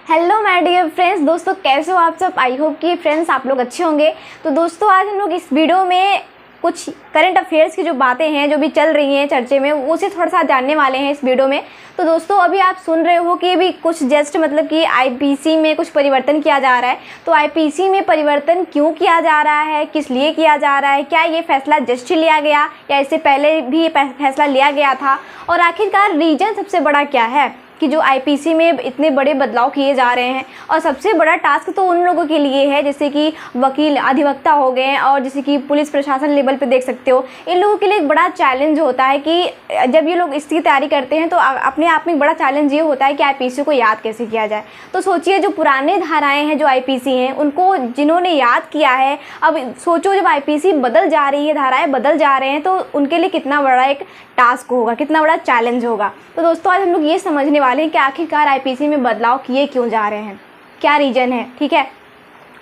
Hello my dear friends, दोस्तों कैसे हो आप सब। आई होप कि फ्रेंड्स आप लोग अच्छे होंगे। तो दोस्तों आज हम लोग इस वीडियो में कुछ करंट अफेयर्स की जो बातें हैं जो भी चल रही हैं चर्चे में उसे थोड़ा सा जानने वाले हैं इस वीडियो में। तो दोस्तों अभी आप सुन रहे हो कि अभी कुछ जस्ट मतलब कि आईपीसी में कुछ परिवर्तन किया जा रहा है। तो आईपीसी में परिवर्तन क्यों किया जा रहा है, किस लिए किया जा रहा है, क्या ये फैसला जस्ट लिया गया या इससे पहले भी फैसला लिया गया था, और आखिरकार रीजन सबसे बड़ा क्या है कि जो आईपीसी में इतने बड़े बदलाव किए जा रहे हैं। और सबसे बड़ा टास्क तो उन लोगों के लिए है जैसे कि वकील अधिवक्ता हो गए हैं और जैसे कि पुलिस प्रशासन लेवल पे देख सकते हो। इन लोगों के लिए एक बड़ा चैलेंज होता है कि जब ये लोग इसकी तैयारी करते हैं तो अपने आप में एक बड़ा चैलेंज ये होता है कि आईपीसी को याद कैसे किया जाए। तो सोचिए जो पुराने धाराएँ हैं जो आईपीसी हैं उनको जिन्होंने याद किया है, अब सोचो जब आईपीसी बदल जा रही है, धाराएँ बदल जा रहे हैं तो उनके लिए कितना बड़ा एक टास्क होगा, कितना बड़ा चैलेंज होगा। तो दोस्तों आज हम लोग ये समझने वाले हैं कि आखिरकार आईपीसी में बदलाव किए क्यों जा रहे हैं, क्या रीजन है। ठीक है,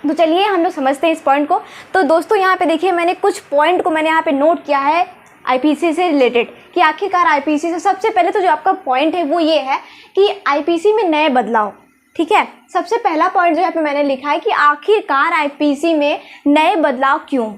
तो चलिए हम लोग समझते हैं इस पॉइंट को। तो दोस्तों यहाँ पे देखिए मैंने कुछ पॉइंट को मैंने यहाँ पे नोट किया है आईपीसी से रिलेटेड कि आखिरकार आईपीसी से सबसे पहले तो जो आपका पॉइंट है वो ये है कि आईपीसी में नए बदलाव। ठीक है, सबसे पहला पॉइंट जो यहाँ पे मैंने लिखा है कि आखिरकार आईपीसी में नए बदलाव क्यों।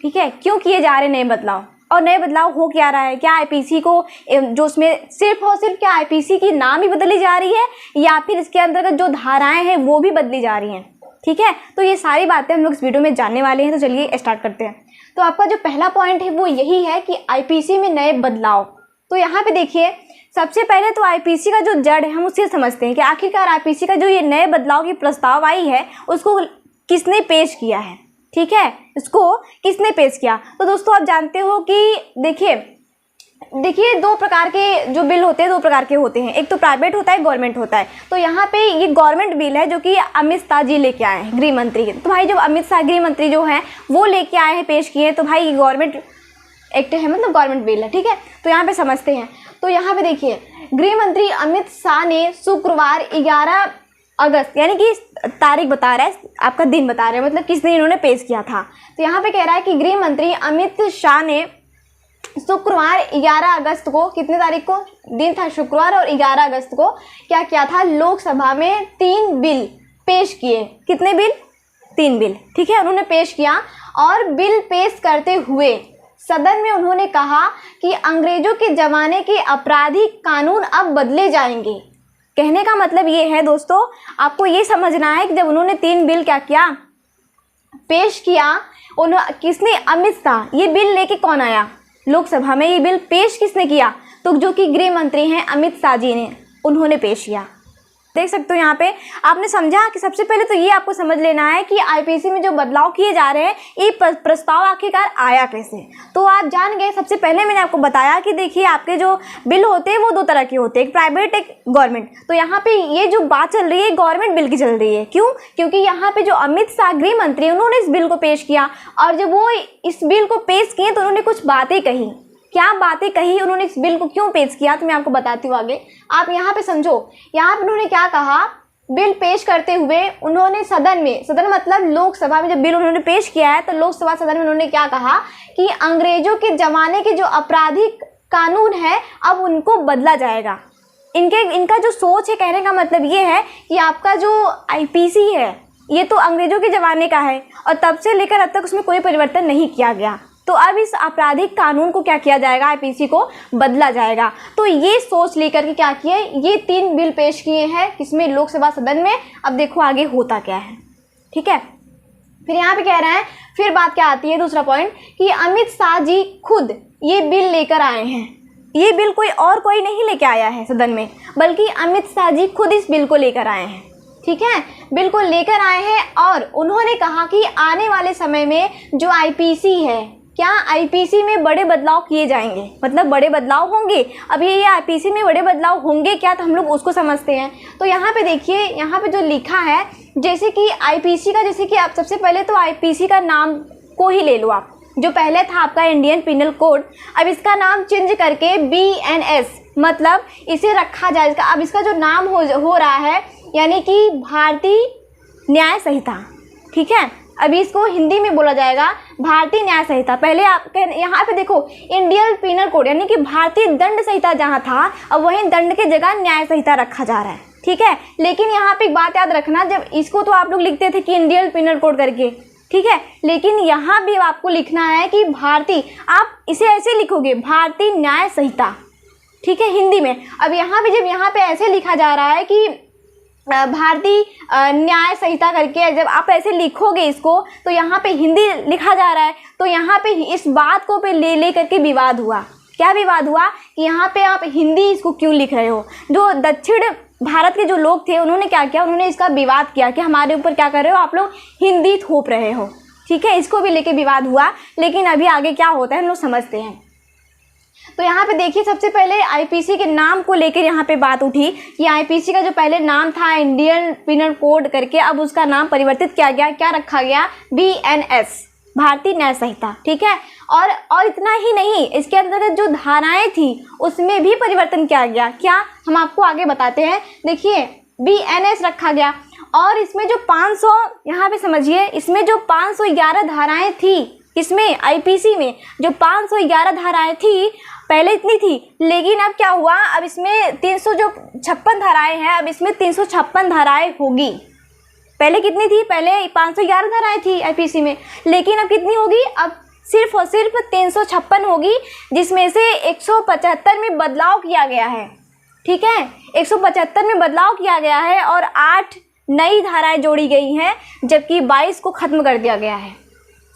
ठीक है, क्यों किए जा रहे नए बदलाव और नए बदलाव हो क्या रहा है। क्या आईपीसी को जो उसमें सिर्फ और सिर्फ क्या आईपीसी की नाम ही बदली जा रही है या फिर इसके अंतर्गत जो धाराएं हैं वो भी बदली जा रही हैं। ठीक है, तो ये सारी बातें हम लोग इस वीडियो में जानने वाले हैं। तो चलिए स्टार्ट करते हैं। तो आपका जो पहला पॉइंट है वो यही है कि आईपीसी में नए बदलाव। तो यहाँ पे देखिए सबसे पहले तो आईपीसी का जो जड़ है हम उससे समझते हैं कि आखिरकार आईपीसी का जो ये नए बदलाव की प्रस्ताव आई है उसको किसने पेश किया है। ठीक है, इसको किसने पेश किया। तो दोस्तों आप जानते हो कि देखिए दो प्रकार के जो बिल होते हैं, दो प्रकार के होते हैं, एक तो प्राइवेट होता है, गवर्नमेंट होता है। तो यहाँ पे ये गवर्नमेंट बिल है जो कि अमित शाह जी लेके आए हैं, गृह मंत्री। तो भाई जब अमित शाह गृह मंत्री जो हैं वो लेके आए हैं, पेश किए हैं, तो भाई ये गवर्नमेंट एक्ट है, मतलब गवर्नमेंट बिल है। ठीक है, तो यहाँ पे समझते हैं। तो यहाँ पे देखिए गृह मंत्री अमित शाह ने शुक्रवार 11 अगस्त यानी कि तारीख बता रहा है, आपका दिन बता रहे हैं, मतलब किस दिन इन्होंने पेश किया था। तो यहाँ पे कह रहा है कि गृह मंत्री अमित शाह ने शुक्रवार 11 अगस्त को, कितने तारीख को दिन था शुक्रवार, और 11 अगस्त को क्या किया था, लोकसभा में 3 बिल पेश किए। कितने बिल, 3 बिल। ठीक है, उन्होंने पेश किया और बिल पेश करते हुए सदन में उन्होंने कहा कि अंग्रेजों के ज़माने के आपराधिक कानून अब बदले जाएंगे। कहने का मतलब ये है दोस्तों, आपको ये समझना है कि जब उन्होंने 3 बिल क्या किया, पेश किया, किसने, अमित शाह। ये बिल लेके कौन आया लोकसभा में, ये बिल पेश किसने किया, तो जो कि गृह मंत्री हैं अमित शाह जी ने, उन्होंने पेश किया। देख सकते हो यहाँ पे आपने समझा कि सबसे पहले तो ये आपको समझ लेना है कि आईपीसी में जो बदलाव किए जा रहे हैं ये प्रस्ताव आखिरकार आया कैसे। तो आप जान गए, सबसे पहले मैंने आपको बताया कि देखिए आपके जो बिल होते हैं वो 2 तरह के होते हैं, एक प्राइवेट एक गवर्नमेंट। तो यहाँ पे ये जो बात चल रही है गवर्नमेंट बिल की चल रही है। क्यों, क्योंकि यहाँ पे जो अमित शाह गृह मंत्री उन्होंने इस बिल को पेश किया और जब वो इस बिल को पेश किए तो उन्होंने कुछ बातें कही। क्या बातें कही, उन्होंने इस बिल को क्यों पेश किया, तो मैं आपको बताती हूँ आगे। आप यहाँ पे समझो, यहाँ पे उन्होंने क्या कहा, बिल पेश करते हुए उन्होंने सदन में, सदन मतलब लोकसभा में जब बिल उन्होंने पेश किया है तो लोकसभा सदन में उन्होंने क्या कहा कि अंग्रेजों के ज़माने के जो आपराधिक कानून है अब उनको बदला जाएगा। इनका जो सोच है, कहने का मतलब ये है कि आपका जो आईपीसी है ये तो अंग्रेजों के ज़माने का है और तब से लेकर अब तक उसमें कोई परिवर्तन नहीं किया गया। तो अब इस आपराधिक कानून को क्या किया जाएगा, आईपीसी को बदला जाएगा। तो ये सोच लेकर के क्या किए, ये 3 बिल पेश किए हैं किसमें, लोकसभा सदन में। अब देखो आगे होता क्या है। ठीक है, फिर यहाँ पे कह रहे हैं, फिर बात क्या आती है, दूसरा पॉइंट कि अमित शाह जी खुद ये बिल लेकर आए हैं। ये बिल कोई नहीं लेके आया है सदन में, बल्कि अमित शाह जी खुद इस बिल को लेकर आए हैं। ठीक है, बिल को लेकर आए हैं और उन्होंने कहा कि आने वाले समय में जो आईपीसी है, क्या आईपीसी में बड़े बदलाव किए जाएंगे, मतलब बड़े बदलाव होंगे। अब ये आईपीसी में बड़े बदलाव होंगे क्या, तो हम लोग उसको समझते हैं। तो यहाँ पे देखिए, यहाँ पे जो लिखा है, जैसे कि आईपीसी का, जैसे कि आप सबसे पहले तो आईपीसी का नाम को ही ले लो आप, जो पहले था आपका इंडियन पिनल कोड, अब इसका नाम चेंज करके BNS मतलब इसे रखा जाए। अब इसका जो नाम हो रहा है यानी कि भारतीय न्याय संहिता। ठीक है, अभी इसको हिंदी में बोला जाएगा भारतीय न्याय संहिता। पहले आप यहाँ पे देखो इंडियन पिनल कोड यानी कि भारतीय दंड संहिता जहाँ था, अब वहीं दंड की जगह न्याय संहिता रखा जा रहा है। ठीक है। लेकिन यहाँ पे एक बात याद रखना, जब इसको तो आप लोग लिखते थे कि इंडियन पिनल कोड करके, ठीक है, लेकिन यहाँ भी आपको लिखना है कि भारतीय, आप इसे ऐसे लिखोगे भारतीय न्याय संहिता, ठीक है, हिंदी में। अब यहाँ पे जब यहाँ पे ऐसे लिखा जा रहा है कि भारतीय न्याय संहिता करके, जब आप ऐसे लिखोगे इसको तो यहाँ पे हिंदी लिखा जा रहा है, तो यहाँ पे इस बात को पे ले करके विवाद हुआ। क्या विवाद हुआ कि यहाँ पे आप हिंदी इसको क्यों लिख रहे हो। जो दक्षिण भारत के जो लोग थे उन्होंने क्या किया, उन्होंने इसका विवाद किया कि हमारे ऊपर क्या कर रहे हो आप लोग, हिंदी थोप रहे हो, ठीक है। इसको भी लेके विवाद हुआ, लेकिन अभी आगे क्या होता है हम लोग समझते हैं। तो यहाँ पे देखिए, सबसे पहले आईपीसी के नाम को लेकर यहाँ पे बात उठी कि आईपीसी का जो पहले नाम था इंडियन पिनल कोड करके, अब उसका नाम परिवर्तित किया गया, क्या रखा गया, बीएनएस, भारतीय न्याय संहिता, ठीक है। और इतना ही नहीं, इसके अंतर्गत जो धाराएं थी उसमें भी परिवर्तन किया गया। क्या, हम आपको आगे बताते हैं। देखिए, बीएनएस रखा गया, और इसमें जो 500, यहाँ पे समझिए, इसमें जो 511 धाराएं थी, इसमें आईपीसी में जो 511 धाराएं थी, पहले इतनी थी, लेकिन अब क्या हुआ, अब इसमें 356 धाराएं हैं, अब इसमें 356 धाराएं होगी। पहले कितनी थी, पहले 511 धाराएं थी आईपीसी में, लेकिन अब कितनी होगी, अब सिर्फ और सिर्फ 356 होगी, जिसमें से 175 में बदलाव किया गया है, ठीक है, 175 में बदलाव किया गया है, और 8 नई धाराएं जोड़ी गई हैं, जबकि 22 को खत्म कर दिया गया है।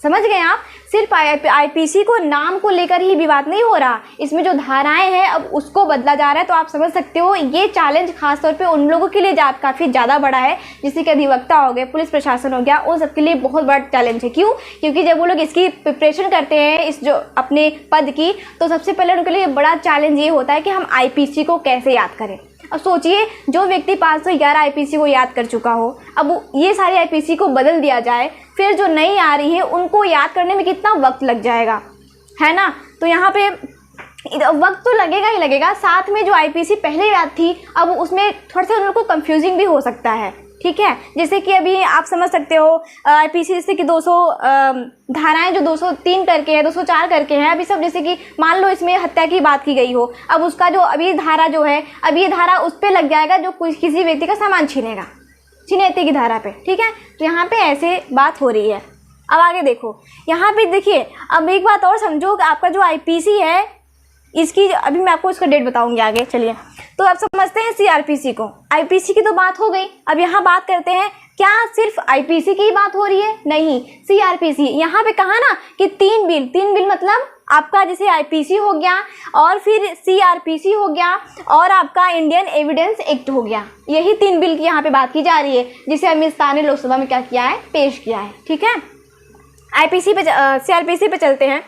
समझ गए आप। सिर्फ आईपीसी को नाम को लेकर ही विवाद नहीं हो रहा, इसमें जो धाराएं हैं अब उसको बदला जा रहा है। तो आप समझ सकते हो ये चैलेंज खासतौर पे उन लोगों के लिए काफ़ी ज़्यादा बड़ा है, जैसे कि अधिवक्ता हो गए, पुलिस प्रशासन हो गया, उन सबके लिए बहुत बड़ा चैलेंज है। क्यों? क्योंकि जब वो लोग इसकी प्रिपरेशन करते हैं इस जो अपने पद की, तो सबसे पहले उनके लिए बड़ा चैलेंज ये होता है कि हम आईपीसी को कैसे याद करें। अब सोचिए, जो व्यक्ति 511 आईपीसी को याद कर चुका हो, अब ये सारी आईपीसी को बदल दिया जाए, फिर जो नई आ रही है उनको याद करने में कितना वक्त लग जाएगा, है ना। तो यहाँ पे वक्त तो लगेगा ही लगेगा, साथ में जो आईपीसी पहले याद थी अब उसमें थोड़ा सा उनको कंफ्यूजिंग भी हो सकता है, ठीक है। जैसे कि अभी आप समझ सकते हो आईपीसी जैसे कि 200 धाराएं जो 203 करके है, 204 करके हैं, अभी सब, जैसे कि मान लो इसमें हत्या की बात की गई हो, अब उसका जो अभी धारा जो है, अब ये धारा उस पर लग जाएगा जो किसी व्यक्ति का सामान छीनेगा, छिनैती की धारा पे, ठीक है। तो यहाँ पे ऐसे बात हो रही है। अब आगे देखो, यहाँ पे देखिए, अब एक बात और समझो कि आपका जो आईपीसी है, इसकी अभी मैं आपको इसका डेट बताऊंगी आगे। चलिए, तो आप समझते हैं सीआरपीसी को। आईपीसी की तो बात हो गई, अब यहाँ बात करते हैं, क्या सिर्फ आईपीसी की बात हो रही है? नहीं, सीआरपीसी। यहाँ पे कहा ना कि 3 बिल मतलब आपका जैसे आईपीसी हो गया, और फिर सीआरपीसी हो गया, और आपका इंडियन एविडेंस एक्ट हो गया। यही 3 बिल की यहाँ पे बात की जा रही है, जिसे अमित शाह ने लोकसभा में क्या किया है, पेश किया है, ठीक है। आईपीसी पे सीआरपीसी पे चलते हैं।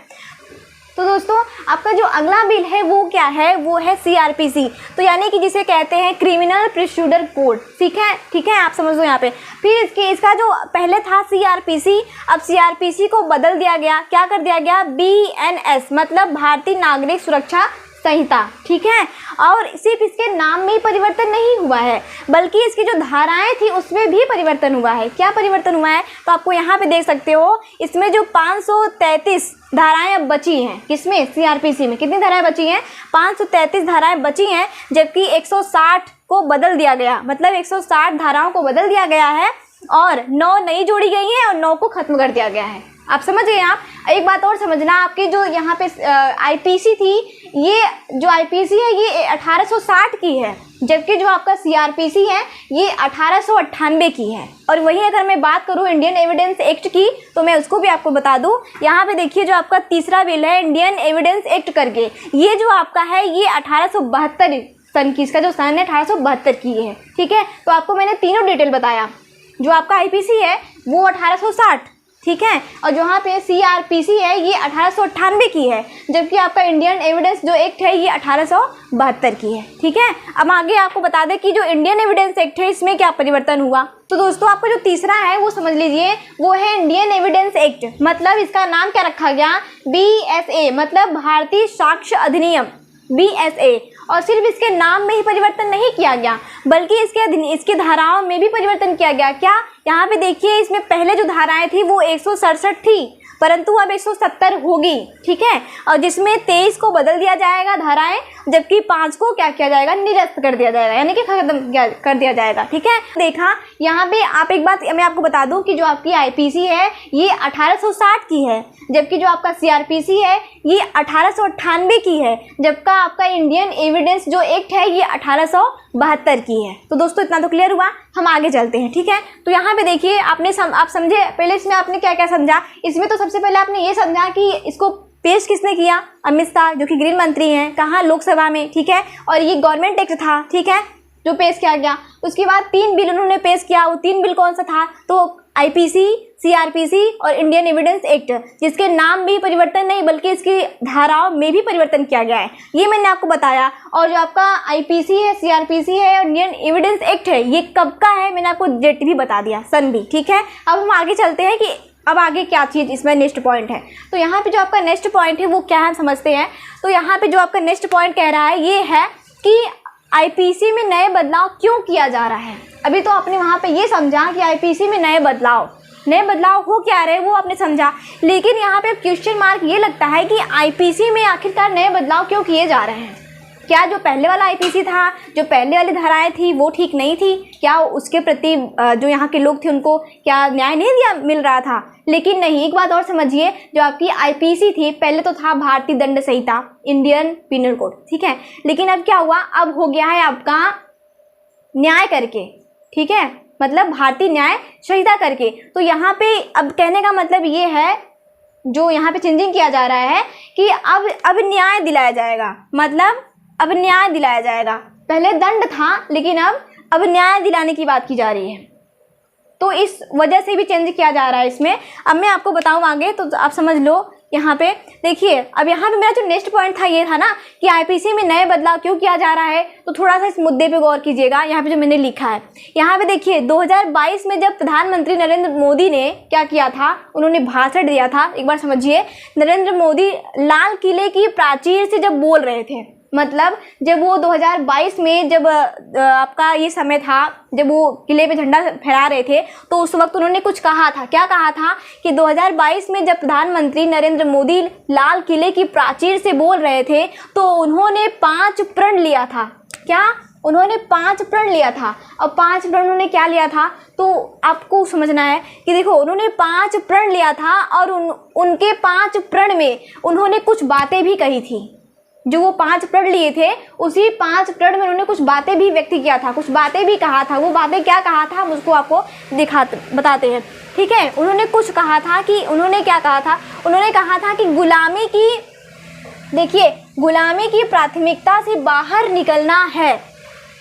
तो दोस्तों, आपका जो अगला बिल है वो क्या है, वो है सीआरपीसी। तो यानी कि जिसे कहते हैं क्रिमिनल प्रोसीड्यूर कोड, ठीक है, आप समझ लो यहाँ पे। फिर इसका जो पहले था सीआरपीसी, अब सीआरपीसी को बदल दिया गया, क्या कर दिया गया, बीएनएस मतलब भारतीय नागरिक सुरक्षा संहिता, ठीक है। और सिर्फ इसके नाम में ही परिवर्तन नहीं हुआ है, बल्कि इसकी जो धाराएं थी उसमें भी परिवर्तन हुआ है। क्या परिवर्तन हुआ है? तो आपको यहाँ पे देख सकते हो, इसमें जो 533 धाराएं अब बची हैं, किसमें, सीआरपीसी में। कितनी धाराएं बची हैं? 533 धाराएं बची हैं, जबकि 160 को बदल दिया गया, मतलब 160 धाराओं को बदल दिया गया है, और 9 नई जोड़ी गई हैं, और 9 को खत्म कर दिया गया है। आप समझ गए। आप एक बात और समझना, आपकी जो यहाँ पे आईपीसी थी, ये जो आईपीसी है ये 1860 की है, जबकि जो आपका सीआरपीसी है ये 1898 की है। और वहीं अगर मैं बात करूँ इंडियन एविडेंस एक्ट की, तो मैं उसको भी आपको बता दूं। यहाँ पे देखिए, जो आपका तीसरा बिल है इंडियन एविडेंस एक्ट करके, ये जो आपका है ये 1872 सन की, इसका जो सन है 1872 की है, ठीक है। तो आपको मैंने तीनों डिटेल बताया। जो आपका आईपीसी है वो 1860, ठीक है, और जहाँ पे सीआरपीसी है ये 1898 की है, जबकि आपका इंडियन एविडेंस जो एक्ट है ये 1872 की है, ठीक है। अब आगे आपको बता दें कि जो इंडियन एविडेंस एक्ट है इसमें क्या परिवर्तन हुआ। तो दोस्तों, आपका जो तीसरा है वो समझ लीजिए, वो है इंडियन एविडेंस एक्ट, मतलब इसका नाम क्या रखा गया, बीएसए मतलब भारतीय साक्ष्य अधिनियम, बीएसए। और सिर्फ इसके नाम में ही परिवर्तन नहीं किया गया, बल्कि इसके धाराओं में भी परिवर्तन किया गया। क्या? यहाँ पे देखिए, इसमें पहले जो धाराएं थी वो 167 थी, परंतु अब 170 होगी, ठीक है। और जिसमें 23 को बदल दिया जाएगा धाराएं, जबकि 5 को क्या किया जाएगा, निरस्त कर दिया जाएगा, यानी कि खत्म कर दिया जाएगा। ठीक है, देखा यहाँ पे आप एक बात मैं आपको बता दूं कि जो आपकी आईपीसी है ये 1860 की है, जबकि जो आपका सीआरपीसी है ये 1898 की है, जबकि आपका इंडियन एविडेंस जो एक्ट है ये 1872 की है। तो दोस्तों इतना तो क्लियर हुआ, हम आगे चलते हैं। ठीक है, तो यहाँ पे देखिए आप समझे, पहले इसमें आपने क्या क्या समझा। इसमें तो सबसे पहले आपने ये समझा कि इसको पेश किसने किया, अमित शाह जो कि गृह मंत्री हैं, कहाँ, लोकसभा में। ठीक है, और ये गवर्नमेंट एक्ट था, ठीक है, जो पेश किया गया। उसके बाद 3 बिल उन्होंने पेश किया, वो 3 बिल कौन सा था, तो आईपीसी, सीआरपीसी और इंडियन एविडेंस एक्ट, जिसके नाम भी परिवर्तन नहीं बल्कि इसकी धाराओं में भी परिवर्तन किया गया है, ये मैंने आपको बताया। और जो आपका आईपीसी है, सीआरपीसी है और इंडियन एविडेंस एक्ट है, ये कब का है मैंने आपको डेट भी बता दिया, सन भी। ठीक है, अब हम आगे चलते हैं कि अब आगे क्या चीज़ इसमें नेक्स्ट पॉइंट है। तो यहाँ पे जो आपका नेक्स्ट पॉइंट है वो क्या है हम समझते हैं। तो यहाँ पे जो आपका नेक्स्ट पॉइंट कह रहा है ये है कि आईपीसी में नए बदलाव क्यों किया जा रहा है। अभी तो आपने वहाँ पे ये समझा कि आईपीसी में नए बदलाव हो क्या रहे वो आपने समझा, लेकिन यहाँ पे क्वेश्चन मार्क ये लगता है कि आईपीसी में आखिरकार नए बदलाव क्यों किए जा रहे हैं। क्या जो पहले वाला आईपीसी था, जो पहले वाली धाराएं थी वो ठीक नहीं थी, क्या उसके प्रति जो यहाँ के लोग थे उनको क्या न्याय नहीं मिल रहा था। लेकिन नहीं, एक बात और समझिए, जो आपकी आईपीसी थी पहले तो था भारतीय दंड संहिता, इंडियन पिनल कोड। ठीक है, लेकिन अब क्या हुआ, अब हो गया है आपका न्याय करके। ठीक है, मतलब भारतीय न्याय संहिता करके। तो यहाँ पे अब कहने का मतलब ये है, जो यहाँ पे चेंजिंग किया जा रहा है कि अब न्याय दिलाया जाएगा, मतलब अब न्याय दिलाया जाएगा। पहले दंड था लेकिन अब न्याय दिलाने की बात की जा रही है, तो इस वजह से भी चेंज किया जा रहा है इसमें। अब मैं आपको बताऊं आगे तो आप समझ लो। यहाँ पे देखिए, अब यहाँ पे मेरा जो नेक्स्ट पॉइंट था ये था ना कि आईपीसी में नए बदलाव क्यों किया जा रहा है, तो थोड़ा सा इस मुद्दे पे गौर कीजिएगा। यहाँ पे जो मैंने लिखा है, यहाँ पे देखिए 2022 में जब प्रधानमंत्री नरेंद्र मोदी ने क्या किया था, उन्होंने भाषण दिया था। एक बार समझिए, नरेंद्र मोदी लाल किले की प्राचीर से जब बोल रहे थे, मतलब जब वो 2022 में जब आपका ये समय था जब वो किले पे झंडा फहरा रहे थे, तो उस वक्त उन्होंने कुछ कहा था। क्या कहा था कि 2022 में जब प्रधानमंत्री नरेंद्र मोदी लाल किले की प्राचीर से बोल रहे थे तो उन्होंने 5 प्रण लिया था। क्या, उन्होंने 5 प्रण लिया था। अब 5 प्रण उन्होंने क्या लिया था, तो आपको समझना है कि देखो उन्होंने 5 प्रण लिया था और उनके 5 प्रण में उन्होंने कुछ बातें भी कही थी। जो वो 5 प्रण लिए थे, उसी 5 प्रण में उन्होंने कुछ बातें भी व्यक्त किया था, कुछ बातें भी कहा था। वो बातें क्या कहा था हम उसको आपको बताते हैं। ठीक है, उन्होंने कुछ कहा था कि उन्होंने क्या कहा था, उन्होंने कहा था कि गुलामी की प्राथमिकता से बाहर निकलना है।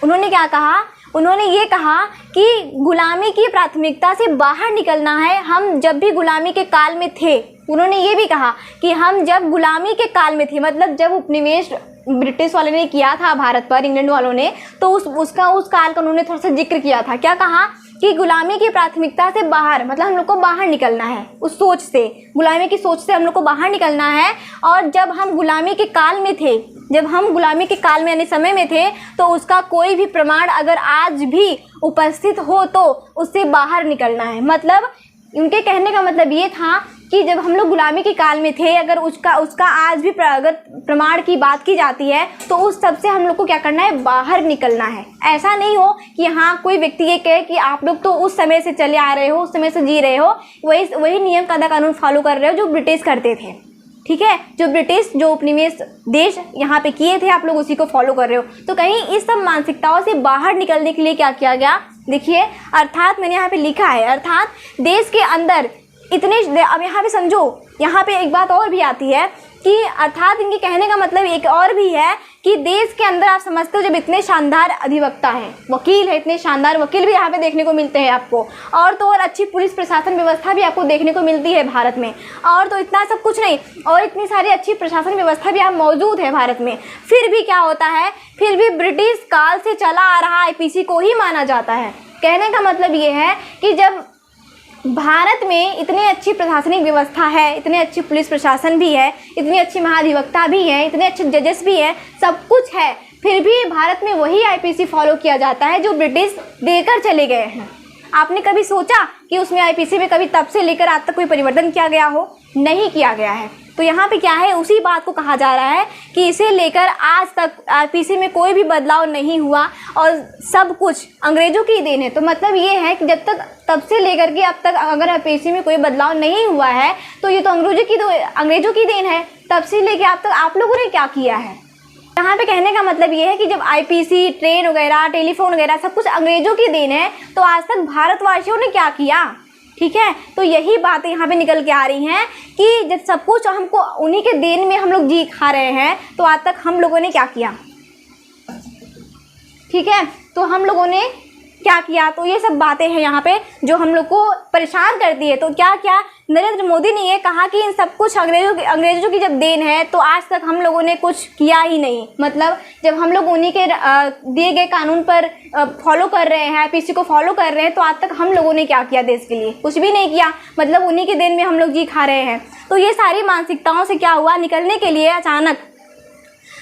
उन्होंने क्या कहा, उन्होंने ये कहा कि गुलामी की प्राथमिकता से बाहर निकलना है। हम जब भी गुलामी के काल में थे, उन्होंने ये भी कहा कि हम जब गुलामी के काल में थे, मतलब जब उपनिवेश ब्रिटिश वाले ने किया था भारत पर, इंग्लैंड वालों ने, तो उस काल का उन्होंने थोड़ा सा जिक्र किया था। क्या कहा कि गुलामी की प्राथमिकता से बाहर, मतलब हम लोग को बाहर निकलना है उस सोच से, गुलामी की सोच से हम लोग को बाहर निकलना है। और जब हम गुलामी के काल में थे, यानी समय में थे, तो उसका कोई भी प्रमाण अगर आज भी उपस्थित हो तो उससे बाहर निकलना है। मतलब उनके कहने का मतलब ये था कि जब हम लोग गुलामी के काल में थे, अगर उसका आज भी अगर प्रमाण की बात की जाती है तो उस सब से हम लोग को क्या करना है, बाहर निकलना है। ऐसा नहीं हो कि हाँ कोई व्यक्ति ये कहे कि आप लोग तो उस समय से चले आ रहे हो, उस समय से जी रहे हो, वही नियम कायदा कानून फॉलो कर रहे हो जो ब्रिटिश करते थे। ठीक है, जो उपनिवेश देश यहाँ पे किए थे, आप लोग उसी को फॉलो कर रहे हो। तो कहीं इस सब मानसिकताओं से बाहर निकलने के लिए क्या किया गया, देखिए, अर्थात मैंने यहाँ पे लिखा है, अर्थात देश के अंदर अब यहाँ पे समझो, यहाँ पे एक बात और भी आती है कि अर्थात इनके कहने का मतलब एक और भी है कि देश के अंदर आप समझते हो जब इतने शानदार अधिवक्ता हैं, वकील है, इतने शानदार वकील भी यहाँ पे देखने को मिलते हैं आपको, और तो और अच्छी पुलिस प्रशासन व्यवस्था भी आपको देखने को मिलती है भारत में। और तो इतना सब कुछ नहीं, और इतनी सारी अच्छी प्रशासन व्यवस्था भी आप मौजूद है भारत में, फिर भी क्या होता है, फिर भी ब्रिटिश काल से चला आ रहा आईपीसी को ही माना जाता है। कहने का मतलब ये है कि जब भारत में इतनी अच्छी प्रशासनिक व्यवस्था है, इतने अच्छी पुलिस प्रशासन भी है, इतनी अच्छी महाधिवक्ता भी है, इतने अच्छे जजेस भी हैं, सब कुछ है, फिर भी भारत में वही आईपीसी फॉलो किया जाता है जो ब्रिटिश देकर चले गए हैं। आपने कभी सोचा कि उसमें आईपीसी में कभी तब से लेकर आज तक कोई परिवर्तन किया गया हो? नहीं किया गया है। तो यहाँ पे क्या है, उसी बात को कहा जा रहा है कि इसे लेकर आज तक आईपीसी में कोई भी बदलाव नहीं हुआ और सब कुछ अंग्रेज़ों की देन है। तो मतलब ये है कि जब तक तब से लेकर के अब तक अगर आईपीसी में कोई बदलाव नहीं हुआ है तो ये तो अंग्रेज़ों की देन है। तब से लेकर अब तक आप लोगों ने क्या किया है। यहाँ पे कहने का मतलब ये है कि जब आईपीसी, ट्रेन वगैरह, टेलीफोन वगैरह सब कुछ अंग्रेज़ों की देन है, तो आज तक भारतवासियों ने क्या किया। ठीक है, तो यही बातें यहाँ पे निकल के आ रही हैं कि जब सब कुछ हमको उन्हीं के देन में हम लोग जी खा रहे हैं, तो आज तक हम लोगों ने क्या किया। ठीक है, तो हम लोगों ने क्या किया। तो ये सब बातें हैं यहाँ पे जो हम लोग को परेशान करती है। तो क्या क्या नरेंद्र मोदी ने ये कहा कि इन सब कुछ अंग्रेज़ों की जब देन है, तो आज तक हम लोगों ने कुछ किया ही नहीं। मतलब जब हम लोग उन्हीं के दिए गए कानून पर फॉलो कर रहे हैं, आईपीसी को फॉलो कर रहे हैं, तो आज तक हम लोगों ने क्या किया देश के लिए, कुछ भी नहीं किया। मतलब उन्हीं के देन में हम लोग जी खा रहे हैं। तो ये सारी मानसिकताओं से क्या हुआ, निकलने के लिए अचानक,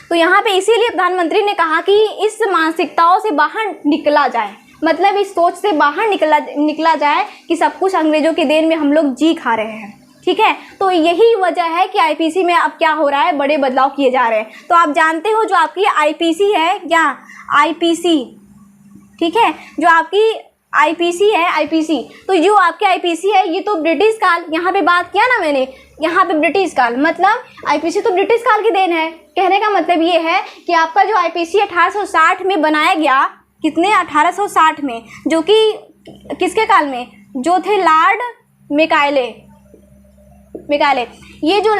तो यहाँ पे इसीलिए प्रधानमंत्री ने कहा कि इस मानसिकताओं से बाहर निकला जाए। मतलब इस सोच से बाहर निकला जाए कि सब कुछ अंग्रेज़ों के देन में हम लोग जी खा रहे हैं। ठीक है, तो यही वजह है कि आईपीसी में अब क्या हो रहा है, बड़े बदलाव किए जा रहे हैं। तो आप जानते हो जो आपकी आईपीसी है, क्या आईपीसी, ठीक है, जो आपकी आईपीसी है, आईपीसी, तो जो आपके आईपीसी है ये तो ब्रिटिश काल, यहाँ पे बात किया ना मैंने, यहाँ पे ब्रिटिश काल, मतलब आईपीसी तो ब्रिटिश काल की देन है। कहने का मतलब ये है कि आपका जो आईपीसी 1860 में बनाया गया, कितने 1860 में, जो कि किसके काल में, जो थे लॉर्ड मेकाले, ये जो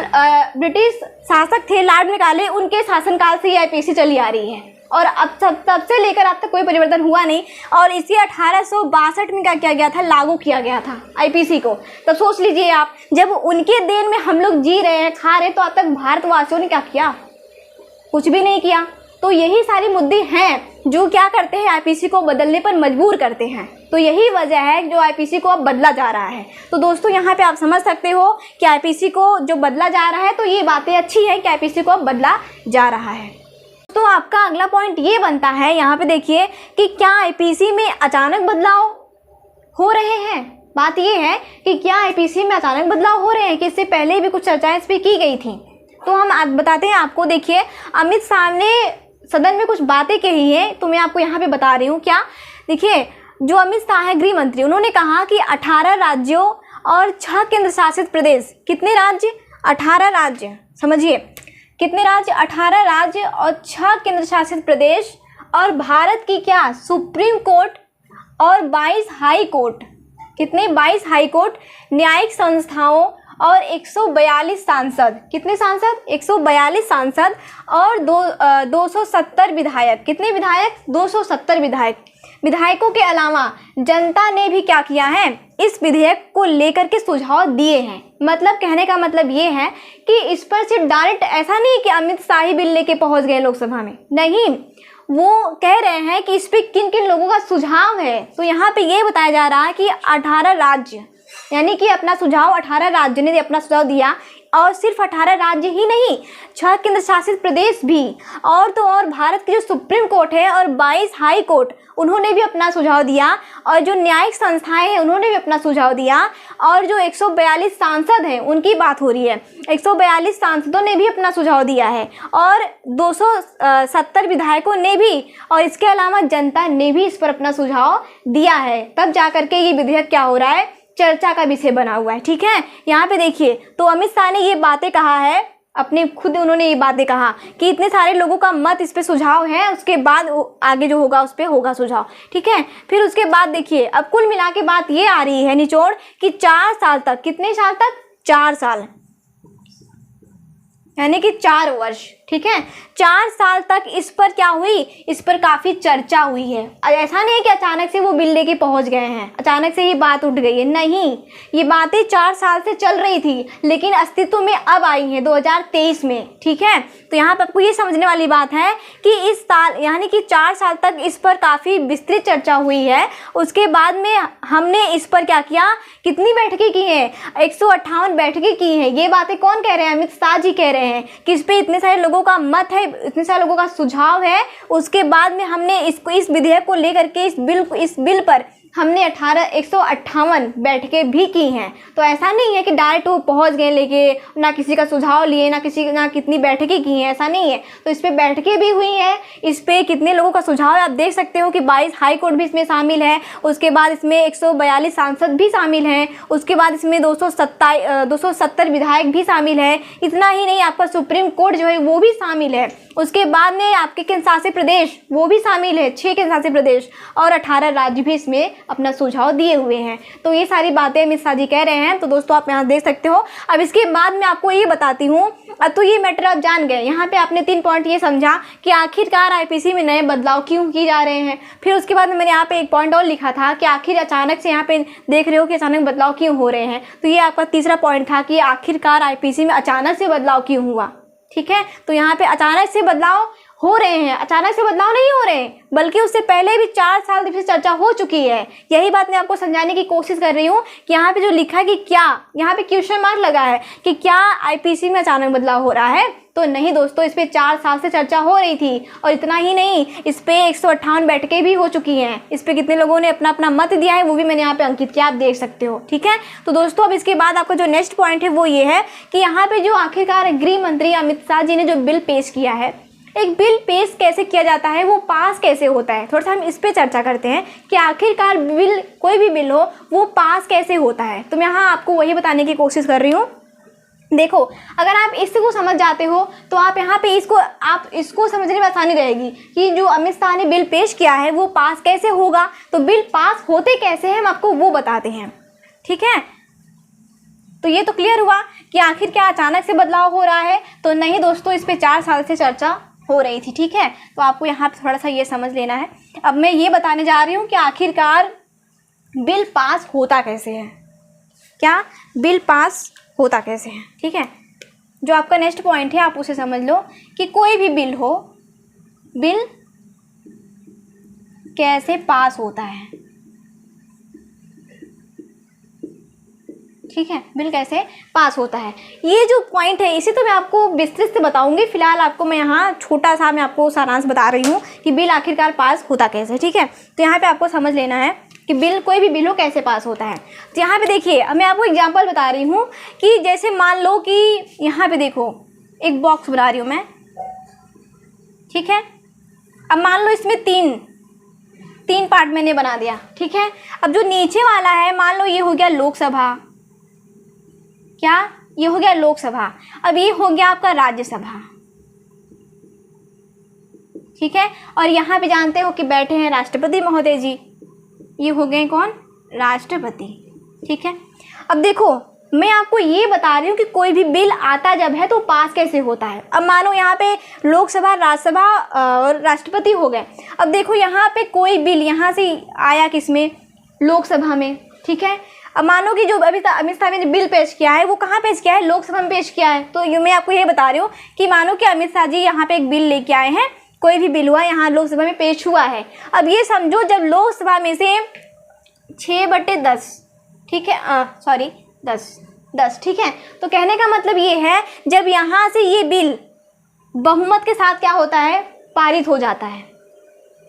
ब्रिटिश शासक थे लॉर्ड मेकाले, उनके शासनकाल से ये आईपीसी चली आ रही है। और अब तब से लेकर अब तक कोई परिवर्तन हुआ नहीं। और इसी 1862 में क्या किया गया था, लागू किया गया था आईपीसी को। तो सोच लीजिए आप, जब उनके देन में हम लोग जी रहे हैं, खा रहे हैं, तो अब तक भारतवासियों ने क्या किया, कुछ भी नहीं किया। तो यही सारी मुद्दे हैं जो क्या करते हैं, आईपीसी को बदलने पर मजबूर करते हैं। तो यही वजह है जो आईपीसी को अब बदला जा रहा है। तो दोस्तों यहाँ पे आप समझ सकते हो कि आईपीसी को जो बदला जा रहा है, तो ये बातें अच्छी हैं कि आईपीसी को अब बदला जा रहा है। तो आपका अगला पॉइंट ये बनता है, यहाँ पे देखिए कि क्या आईपीसी में अचानक बदलाव हो रहे हैं। बात ये है कि क्या आईपीसी में अचानक बदलाव हो रहे हैं कि इससे पहले भी कुछ चर्चाएं इस पर की गई थी। तो हम बताते हैं आपको। देखिए, अमित शाह ने सदन में कुछ बातें कही हैं, तो मैं आपको यहाँ पे बता रही हूँ। क्या, देखिए, जो अमित शाह है गृह मंत्री, उन्होंने कहा कि 18 राज्यों और 6 केंद्र शासित प्रदेश, कितने राज्य, 18 राज्य, समझिए कितने राज्य, 18 राज्य और 6 केंद्र शासित प्रदेश, और भारत की क्या, सुप्रीम कोर्ट और 22 हाई कोर्ट, कितने, 22 हाई कोर्ट, न्यायिक संस्थाओं और 142 सांसद, कितने सांसद, 142 सांसद, और 270 विधायक, कितने विधायक, 270 विधायकों के अलावा जनता ने भी क्या किया है, इस विधेयक को लेकर के सुझाव दिए हैं। मतलब कहने का मतलब ये है कि इस पर सिर्फ डायरेक्ट ऐसा नहीं कि अमित शाह ही बिल लेके पहुंच गए लोकसभा में, नहीं, वो कह रहे हैं कि इस पर किन किन लोगों का सुझाव है। तो यहाँ पे ये बताया जा रहा है कि 18 राज्य, यानी कि अपना सुझाव 18 राज्य ने अपना सुझाव दिया, और सिर्फ 18 राज्य ही नहीं, 6 केंद्र शासित प्रदेश भी, और तो और भारत की जो सुप्रीम कोर्ट है और 22 हाई कोर्ट, उन्होंने भी अपना सुझाव दिया, और जो न्यायिक संस्थाएं हैं उन्होंने भी अपना सुझाव दिया, और जो 142 सांसद हैं उनकी बात हो रही है, 142 सांसदों ने भी अपना सुझाव दिया है, और 270 विधायकों ने भी, और इसके अलावा जनता ने भी इस पर अपना सुझाव दिया है। तब जा करके ये विधेयक क्या हो रहा है, चर्चा का विषय बना हुआ है। ठीक है, यहाँ पे देखिए, तो अमित शाह ने ये बातें कहा है, अपने खुद उन्होंने ये बातें कहा कि इतने सारे लोगों का मत इस पे सुझाव है, उसके बाद आगे जो होगा उस पे होगा सुझाव। ठीक है, फिर उसके बाद देखिए, अब कुल मिला के बात ये आ रही है निचोड़ कि 4 साल तक, कितने साल तक, 4 साल, यानी कि 4 वर्ष। ठीक है, 4 साल तक इस पर क्या हुई, इस पर काफ़ी चर्चा हुई है। ऐसा नहीं है कि अचानक से वो बिल लेके पहुंच गए हैं, अचानक से ये बात उठ गई है, नहीं, ये बातें 4 साल से चल रही थी, लेकिन अस्तित्व में अब आई हैं 2023 में। ठीक है, तो यहाँ पर आपको ये समझने वाली बात है कि इस साल, यानी कि 4 साल तक इस पर काफ़ी विस्तृत चर्चा हुई है। उसके बाद में हमने इस पर क्या किया, कितनी बैठकें की हैं, 158 बैठकें की हैं। ये बातें कौन कह रहे हैं, अमित शाह जी कह रहे हैं कि इस पर इतने सारे लोगों का मत है, इतने सारे लोगों का सुझाव है। उसके बाद में हमने इसको, इस विधेयक को लेकर के, इस बिल पर हमने 158 बैठकें भी की हैं। तो ऐसा नहीं है कि डायरेक्ट वो पहुंच गए लेके, ना किसी का सुझाव लिए, ना कितनी बैठकें की हैं, ऐसा नहीं है। तो इस पे बैठकें भी हुई हैं, इस पे कितने लोगों का सुझाव है आप देख सकते हो कि 22 हाई कोर्ट भी इसमें शामिल है, उसके बाद इसमें 142 सांसद भी शामिल हैं, उसके बाद इसमें 270 विधायक भी शामिल है। इतना ही नहीं, आपका सुप्रीम कोर्ट जो है वो भी शामिल है, उसके बाद में आपके केंद्र शासित प्रदेश वो भी शामिल है, 6 केंद्र शासित प्रदेश, और 18 राज्य भी इसमें अपना सुझाव दिए हुए हैं। तो ये सारी बातें अमित शाह जी कह रहे हैं। तो दोस्तों आप यहाँ देख सकते हो। अब इसके बाद मैं आपको ये बताती हूँ। अब तो ये मैटर आप जान गए, यहाँ पे आपने 3 पॉइंट ये समझा कि आखिरकार आईपीसी में नए बदलाव क्यों किए जा रहे हैं। फिर उसके बाद मैंने यहाँ पे एक पॉइंट और लिखा था कि आखिर अचानक से यहाँ पे देख रहे हो कि अचानक बदलाव क्यों हो रहे हैं। तो ये आपका तीसरा पॉइंट था कि आखिरकार आईपीसी में अचानक से बदलाव क्यों हुआ। ठीक है, तो यहाँ पे अचानक से बदलाव हो रहे हैं, अचानक से बदलाव नहीं हो रहे हैं, बल्कि उससे पहले भी 4 साल से चर्चा हो चुकी है। यही बात मैं आपको समझाने की कोशिश कर रही हूँ कि यहाँ पे जो लिखा है कि क्या, यहाँ पे क्वेश्चन मार्क लगा है कि क्या आईपीसी में अचानक बदलाव हो रहा है। तो नहीं दोस्तों, इस पे 4 साल से चर्चा हो रही थी। और इतना ही नहीं, इस पे 158 बैठकें भी हो चुकी हैं। इस पे कितने लोगों ने अपना अपना मत दिया है वो भी मैंने यहाँ पे अंकित किया, आप देख सकते हो। ठीक है, तो दोस्तों अब इसके बाद आपका जो नेक्स्ट पॉइंट है वो ये है कि यहाँ पे जो आखिरकार गृह मंत्री अमित शाह जी ने जो बिल पेश किया है, एक बिल पेश कैसे किया जाता है, वो पास कैसे होता है, थोड़ा सा हम इस पे चर्चा करते हैं कि आखिरकार बिल, कोई भी बिल हो वो पास कैसे होता है। तो मैं यहाँ आपको वही बताने की कोशिश कर रही हूँ। देखो, अगर आप इसको समझ जाते हो तो आप यहाँ पे इसको समझने में आसानी रहेगी कि जो अमित शाह ने बिल पेश किया है वो पास कैसे होगा। तो बिल पास होते कैसे हैं हम आपको वो बताते हैं। ठीक है, तो ये तो क्लियर हुआ कि आखिर क्या अचानक से बदलाव हो रहा है। तो नहीं दोस्तों, इस पे 4 साल से चर्चा हो रही थी। ठीक है, तो आपको यहाँ पे थोड़ा सा ये समझ लेना है। अब मैं ये बताने जा रही हूँ कि आखिरकार बिल पास होता कैसे है, क्या बिल पास होता कैसे है। ठीक है, जो आपका नेक्स्ट पॉइंट है आप उसे समझ लो कि कोई भी बिल हो, बिल कैसे पास होता है। ठीक है, बिल कैसे पास होता है, ये जो पॉइंट है इसे तो मैं आपको विस्तृत से बताऊंगी। फिलहाल आपको मैं यहाँ छोटा सा मैं आपको सारांश बता रही हूँ कि बिल आखिरकार पास होता कैसे। ठीक है, तो यहाँ पे आपको समझ लेना है कि बिल, कोई भी बिल हो कैसे पास होता है। तो यहाँ पे देखिए, अब मैं आपको एग्जांपल बता रही हूँ कि जैसे मान लो कि यहाँ पे देखो एक बॉक्स बना रही हूँ मैं। ठीक है, अब मान लो इसमें तीन पार्ट मैंने बना दिया। ठीक है, अब जो नीचे वाला है मान लो ये हो गया लोकसभा, क्या ये हो गया लोकसभा। अब ये हो गया आपका राज्यसभा। ठीक है, और यहाँ पे जानते हो कि बैठे हैं राष्ट्रपति महोदय जी, ये हो गए कौन, राष्ट्रपति। ठीक है, अब देखो मैं आपको ये बता रही हूँ कि कोई भी बिल आता जब है तो पास कैसे होता है। अब मानो यहाँ पे लोकसभा, राज्यसभा और राष्ट्रपति हो गए। अब देखो यहाँ पे कोई बिल यहाँ से आया किसमें, लोकसभा में। ठीक है, अब मानो कि जो अमित शाह ने बिल पेश किया है वो कहाँ पेश किया है, लोकसभा में पेश किया है। तो ये मैं आपको ये बता रही हूँ कि मानो कि अमित शाह जी यहाँ पे एक बिल लेके आए हैं, कोई भी बिल हुआ यहाँ लोकसभा में पेश हुआ है। अब ये समझो जब लोकसभा में से 6/10, ठीक है, सॉरी 10, ठीक है, तो कहने का मतलब ये है जब यहाँ से ये बिल बहुमत के साथ क्या होता है, पारित हो जाता है।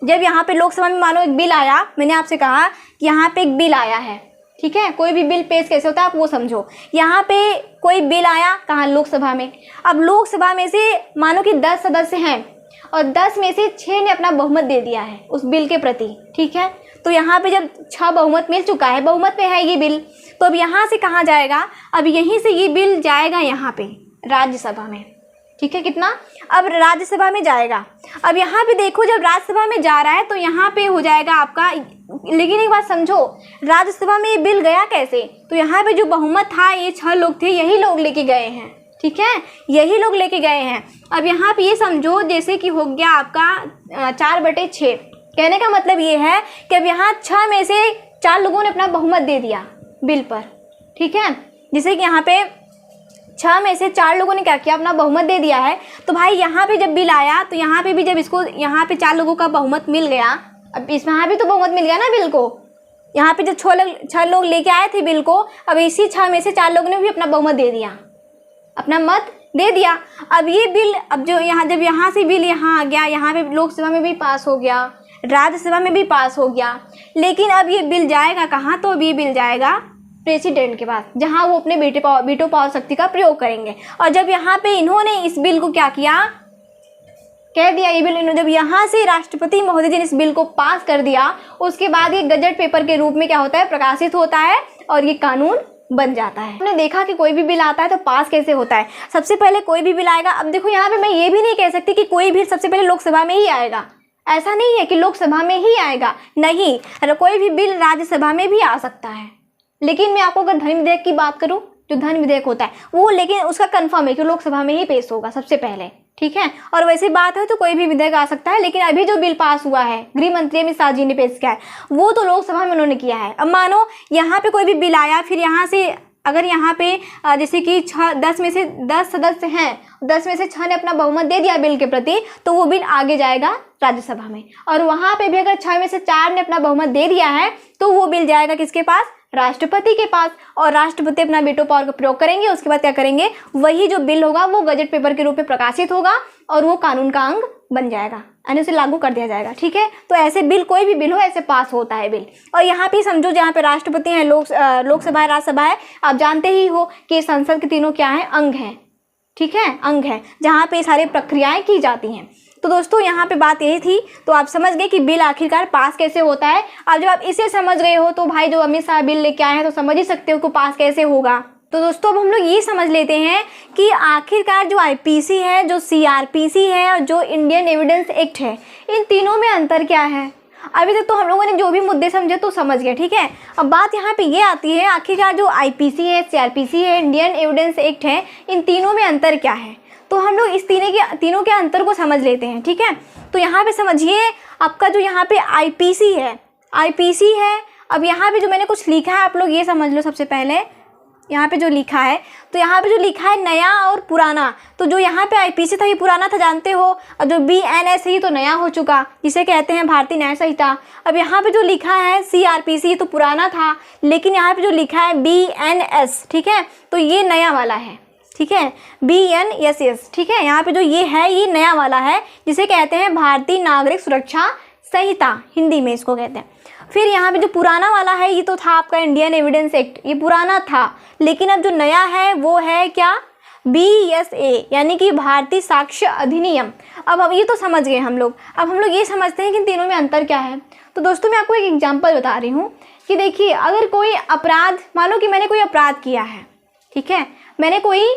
जब यहाँ पे लोकसभा में मानो एक बिल आया, मैंने आपसे कहा कि यहाँ पे एक बिल आया है। ठीक है, कोई भी बिल पेश कैसे होता है आप वो समझो। यहाँ पे कोई बिल आया कहाँ, लोकसभा में। अब लोकसभा में से मानो कि 10 सदस्य हैं और 10 में से 6 ने अपना बहुमत दे दिया है उस बिल के प्रति। ठीक है, तो यहाँ पे जब 6 बहुमत मिल चुका है, बहुमत में है ये बिल, तो अब यहाँ से कहाँ जाएगा, अब यहीं से ये बिल जाएगा यहाँ पे राज्यसभा में। ठीक है, कितना, अब राज्यसभा में जाएगा। अब यहाँ पे देखो जब राज्यसभा में जा रहा है तो यहाँ पे हो जाएगा आपका, लेकिन एक बात समझो, राज्यसभा में ये बिल गया कैसे, तो यहाँ पे जो बहुमत था ये 6 लोग थे, यही लोग लेके गए हैं। ठीक है, यही लोग लेके गए हैं। अब यहाँ पे ये समझो जैसे कि हो गया आपका 4/6। कहने का मतलब ये है कि अब यहाँ 6 में से 4 लोगों ने अपना बहुमत दे दिया बिल पर। ठीक है, जैसे कि यहाँ पे 6 में से 4 लोगों ने क्या किया, अपना बहुमत दे दिया है। तो भाई यहाँ पे जब बिल आया तो यहाँ पे भी जब इसको यहाँ पे 4 लोगों का बहुमत मिल गया, अब इसमें यहाँ भी तो बहुमत मिल गया ना बिल को। यहाँ पे जब 6 लोग लेके आए थे बिल को, अब इसी 6 में से 4 लोगों ने भी अपना बहुमत दे दिया, अपना मत दे दिया। अब ये बिल, अब जो यहाँ जब यहाँ से बिल यहाँ आ गया, यहाँ पे लोकसभा में भी पास हो गया, राज्यसभा में भी पास हो गया, लेकिन अब ये बिल जाएगा कहाँ? तो अब ये बिल जाएगा प्रेसिडेंट के पास, जहाँ वो अपने वीटो पावर शक्ति का प्रयोग करेंगे। और जब यहाँ पे इन्होंने इस बिल को क्या किया, कह दिया ये बिल, जब यहाँ से राष्ट्रपति महोदय जी ने इस बिल को पास कर दिया, उसके बाद ये गजट पेपर के रूप में क्या होता है, प्रकाशित होता है और ये कानून बन जाता है। हमने देखा कि कोई भी बिल आता है तो पास कैसे होता है। सबसे पहले कोई भी बिल आएगा, अब देखो यहाँ पे मैं ये भी नहीं कह सकती कि कोई भी सबसे पहले लोकसभा में ही आएगा, ऐसा नहीं है कि लोकसभा में ही आएगा, नहीं, कोई भी बिल राज्यसभा में भी आ सकता है। लेकिन मैं आपको अगर धन विधेयक की बात करूँ, जो धन विधेयक होता है वो, लेकिन उसका कंफर्म है कि लोकसभा में ही पेश होगा सबसे पहले, ठीक है। और वैसी बात है तो कोई भी विधेयक आ सकता है, लेकिन अभी जो बिल पास हुआ है, गृह मंत्री अमित शाह जी ने पेश किया है, वो तो लोकसभा में उन्होंने किया है। अब मानो यहाँ पे कोई भी बिल आया, फिर यहाँ से अगर यहाँ पे जैसे कि 10 में से 10 सदस्य हैं, 10 में से 6 ने अपना बहुमत दे दिया बिल के प्रति, तो वो बिल आगे जाएगा राज्यसभा में। और वहाँ पे भी अगर 6 में से 4 ने अपना बहुमत दे दिया है, तो वो बिल जाएगा किसके पास? राष्ट्रपति के पास। और राष्ट्रपति अपना वीटो पावर का प्रयोग करेंगे। उसके बाद क्या करेंगे, वही जो बिल होगा वो गजट पेपर के रूप में प्रकाशित होगा और वो कानून का अंग बन जाएगा, यानी उसे लागू कर दिया जाएगा, ठीक है। तो ऐसे बिल, कोई भी बिल हो, ऐसे पास होता है बिल। और यहाँ पे समझो, जहाँ पे राष्ट्रपति हैं, लोकसभा है, राज्यसभा है, आप जानते ही हो कि संसद के तीनों क्या हैं, अंग हैं, ठीक है, अंग है, जहाँ पे सारी प्रक्रियाएं की जाती हैं। तो दोस्तों यहाँ पे बात यही थी, तो आप समझ गए कि बिल आखिरकार पास कैसे होता है। अब जब आप इसे समझ गए हो तो भाई जो अमित शाह बिल लेके आए हैं, तो समझ ही सकते हो कि पास कैसे होगा। तो दोस्तों अब हम लोग ये समझ लेते हैं कि आखिरकार जो आईपीसी है, जो सीआरपीसी है और जो इंडियन एविडेंस एक्ट है, इन तीनों में अंतर क्या है। अभी तक तो हम लोगों ने जो भी मुद्दे समझे तो समझ गए, ठीक है। अब बात यहाँ पे ये आती है, आखिरकार जो आईपीसी है, सीआरपीसी है, इंडियन एविडेंस एक्ट है, इन तीनों में अंतर क्या है। तो हम लोग इस तीनों के अंतर को समझ लेते हैं, ठीक है। तो यहाँ पे समझिए, आपका जो यहाँ पे आईपीसी है, अब यहाँ पे जो मैंने कुछ लिखा है, आप लोग ये समझ लो। सबसे पहले यहाँ पे जो लिखा है, तो यहाँ पे जो लिखा है नया और पुराना, तो जो यहाँ पे आईपीसी था ये पुराना था, जानते हो। और जो बीएनएस है ये तो नया हो चुका, जिसे कहते हैं भारतीय न्याय संहिता। अब यहाँ पे जो लिखा है सीआरपीसी तो पुराना था, लेकिन यहाँ पे जो लिखा है बीएनएस, ठीक है, तो ये नया वाला है, ठीक है, BNSS, ठीक है। यहाँ पे जो ये है ये नया वाला है, जिसे कहते हैं भारतीय नागरिक सुरक्षा संहिता, हिंदी में इसको कहते हैं। फिर यहाँ पे जो पुराना वाला है ये तो था आपका इंडियन एविडेंस एक्ट, ये पुराना था, लेकिन अब जो नया है वो है क्या, BSA, यानी कि भारतीय साक्ष्य अधिनियम। अब ये तो समझ गए हम लोग। अब हम लोग ये समझते हैं कि इन तीनों में अंतर क्या है। तो दोस्तों मैं आपको एक एग्जाम्पल बता रही हूँ कि देखिए, अगर कोई अपराध, मानो कि मैंने कोई अपराध किया है, ठीक है, मैंने कोई,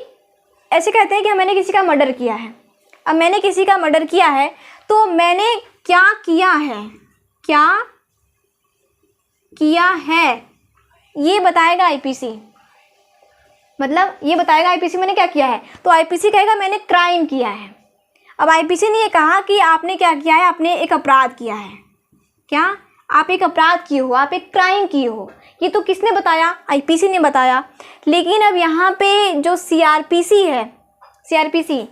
ऐसे कहते हैं कि मैंने किसी का मर्डर किया है। अब मैंने किसी का मर्डर किया है, तो मैंने क्या किया है, क्या किया है, ये बताएगा आईपीसी। मतलब ये बताएगा आईपीसी मैंने क्या किया है। तो आईपीसी कहेगा मैंने क्राइम किया है। अब आईपीसी ने ये कहा कि आपने क्या किया है, आपने एक अपराध किया है। क्या आप एक अपराध किए हो, आप एक क्राइम किए हो। ये तो किसने बताया, आईपीसी ने बताया। लेकिन अब यहाँ पे जो सीआरपीसी है, सीआरपीसी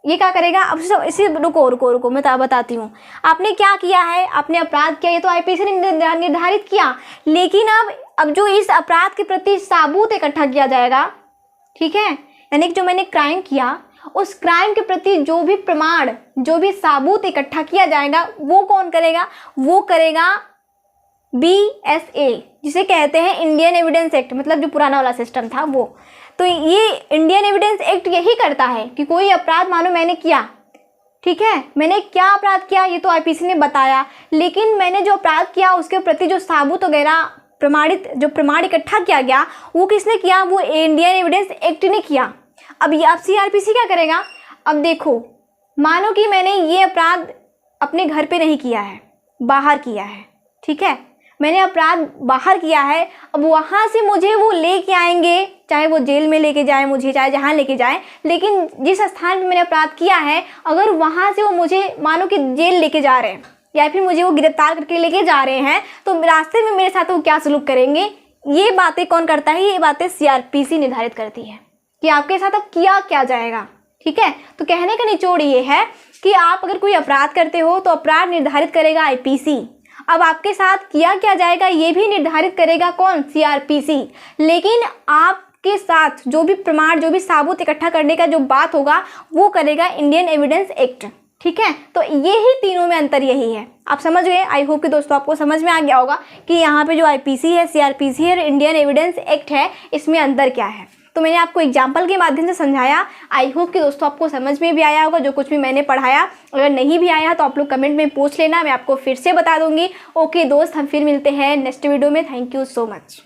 ये क्या करेगा, अब इसे रुको मैं बताती हूँ। आपने क्या किया है, आपने अपराध किया, ये तो आईपीसी ने निर्धारित किया। लेकिन अब जो इस अपराध के प्रति सबूत इकट्ठा किया जाएगा, ठीक है, यानी कि जो मैंने क्राइम किया, उस क्राइम के प्रति जो भी प्रमाण, जो भी सबूत इकट्ठा किया जाएगा, वो कौन करेगा, वो करेगा BSA, जिसे कहते हैं इंडियन एविडेंस एक्ट, मतलब जो पुराना वाला सिस्टम था वो। तो ये इंडियन एविडेंस एक्ट यही करता है कि कोई अपराध मानो मैंने किया, ठीक है, मैंने क्या अपराध किया ये तो आईपीसी ने बताया, लेकिन मैंने जो अपराध किया उसके प्रति जो सबूत वगैरह प्रमाण इकट्ठा किया गया, वो किसने किया, वो इंडियन एविडेंस एक्ट ने किया। अब सीआरपीसी क्या करेगा, अब देखो, मानो कि मैंने ये अपराध अपने घर पे नहीं किया है, बाहर किया है, ठीक है, मैंने अपराध बाहर किया है। अब वहाँ से मुझे वो लेके आएंगे, चाहे वो जेल में लेके जाए मुझे, चाहे जहाँ लेके जाए, लेकिन जिस स्थान पे मैंने अपराध किया है, अगर वहाँ से वो मुझे मानो कि जेल लेके जा रहे हैं या फिर मुझे वो गिरफ्तार करके लेके जा रहे हैं, तो रास्ते में मेरे साथ वो क्या सलूक करेंगे, ये बातें कौन करता है, ये बातें सीआरपीसी निर्धारित करती है कि आपके साथ अब किया क्या जाएगा, ठीक है। तो कहने का निचोड़ ये है कि आप अगर कोई अपराध करते हो तो अपराध निर्धारित करेगा आईपीसी। अब आपके साथ किया क्या जाएगा ये भी निर्धारित करेगा कौन, सीआरपीसी। लेकिन आपके साथ जो भी प्रमाण, जो भी सबूत इकट्ठा करने का जो बात होगा, वो करेगा इंडियन एविडेंस एक्ट। ठीक है, तो ये ही तीनों में अंतर यही है। आप समझ गए? आई होप कि दोस्तों आपको समझ में आ गया होगा कि यहाँ पे जो आईपीसी है, सीआरपीसी है, इंडियन एविडेंस एक्ट है, इसमें अंतर क्या है। तो मैंने आपको एग्जाम्पल के माध्यम से समझाया। आई होप कि दोस्तों आपको समझ में भी आया होगा जो कुछ भी मैंने पढ़ाया। अगर नहीं भी आया तो आप लोग कमेंट में पूछ लेना, मैं आपको फिर से बता दूंगी। ओके दोस्त, हम फिर मिलते हैं नेक्स्ट वीडियो में। Thank you so much.